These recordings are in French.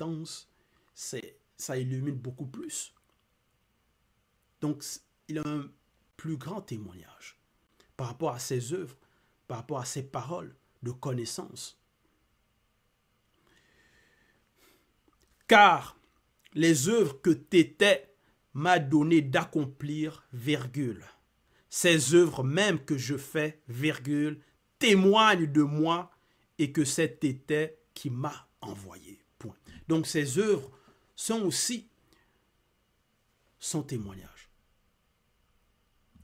intense, ça illumine beaucoup plus. Donc, il a un plus grand témoignage par rapport à ses œuvres, par rapport à ses paroles de connaissance. Car les œuvres que Tété m'a donné d'accomplir, virgule, ces œuvres même que je fais, virgule, témoignent de moi et que c'est Tété qui m'a envoyé. Point. Donc ces œuvres sont aussi son témoignage.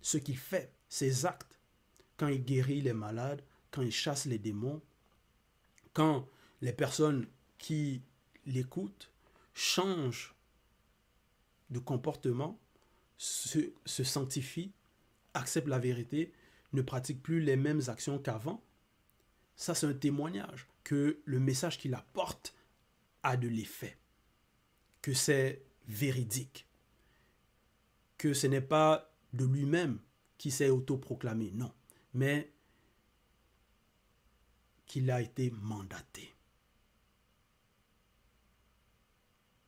Ce qu'il fait, ses actes, quand il guérit les malades, quand il chasse les démons, quand les personnes qui l'écoutent changent de comportement, se sanctifient, acceptent la vérité, ne pratiquent plus les mêmes actions qu'avant, ça c'est un témoignage que le message qu'il apporte a de l'effet, que c'est véridique, que ce n'est pas de lui-même qui s'est autoproclamé, non, mais qu'il a été mandaté.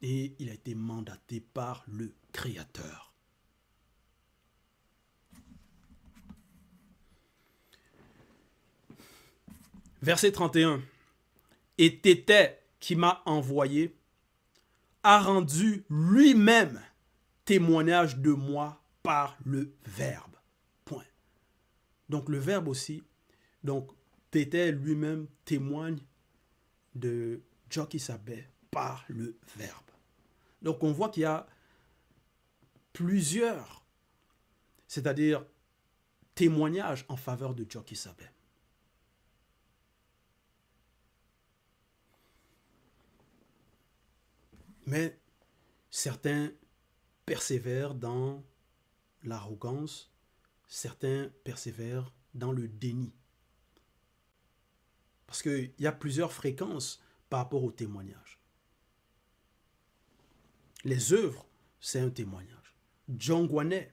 Et il a été mandaté par le Créateur. Verset 31. Et Tété qui m'a envoyé a rendu lui-même témoignage de moi par le Verbe. Point. Donc le Verbe aussi. Donc Tété lui-même témoigne de Djokisabé par le Verbe. Donc on voit qu'il y a plusieurs, c'est-à-dire témoignages en faveur de Djokisabé. Mais certains persévèrent dans l'arrogance, certains persévèrent dans le déni. Parce qu'il y a plusieurs fréquences par rapport au témoignage. Les œuvres, c'est un témoignage. John Gwanet,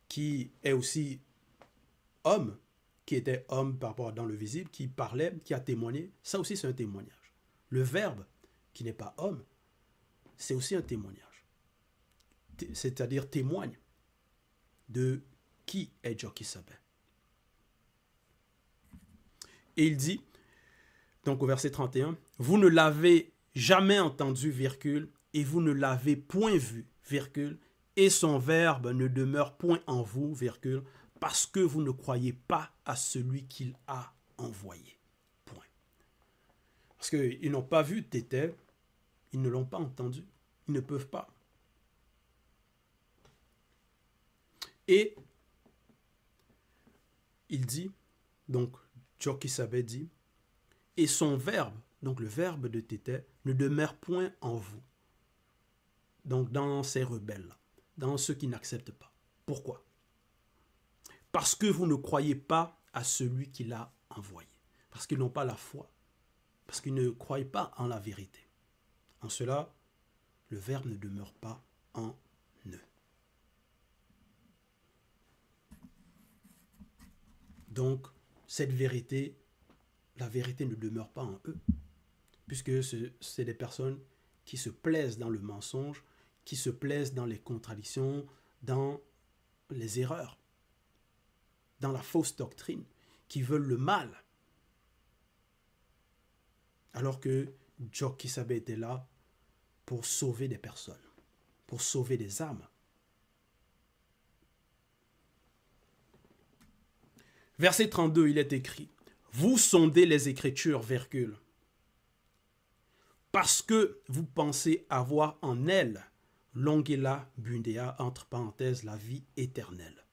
qui est aussi homme, qui était homme par rapport dans le visible, qui parlait, qui a témoigné, ça aussi c'est un témoignage. Le Verbe, qui n'est pas homme, c'est aussi un témoignage. C'est-à-dire témoigne de qui est Djokisabé. Et il dit, donc au verset 31, « Vous ne l'avez jamais entendu, virgule, et vous ne l'avez point vu, virgule, et son Verbe ne demeure point en vous, virgule, parce que vous ne croyez pas à celui qu'il a envoyé. » Point. Parce qu'ils n'ont pas vu Tété, ils ne l'ont pas entendu, ils ne peuvent pas. Et il dit, donc Djokisabé dit, et son Verbe, donc le Verbe de Tété, ne demeure point en vous. Donc dans ces rebelles-là, dans ceux qui n'acceptent pas. Pourquoi? Parce que vous ne croyez pas à celui qui l'a envoyé. Parce qu'ils n'ont pas la foi. Parce qu'ils ne croient pas en la vérité. En cela, le Verbe ne demeure pas en eux. Donc, cette vérité, la vérité ne demeure pas en eux. Puisque c'est des personnes qui se plaisent dans le mensonge, qui se plaisent dans les contradictions, dans les erreurs, dans la fausse doctrine, qui veulent le mal. Alors que Djokisabé était là pour sauver des personnes, pour sauver des âmes. Verset 32, il est écrit, « Vous sondez les Écritures, virgule, parce que vous pensez avoir en elles, longela bundea, entre parenthèses, la vie éternelle. »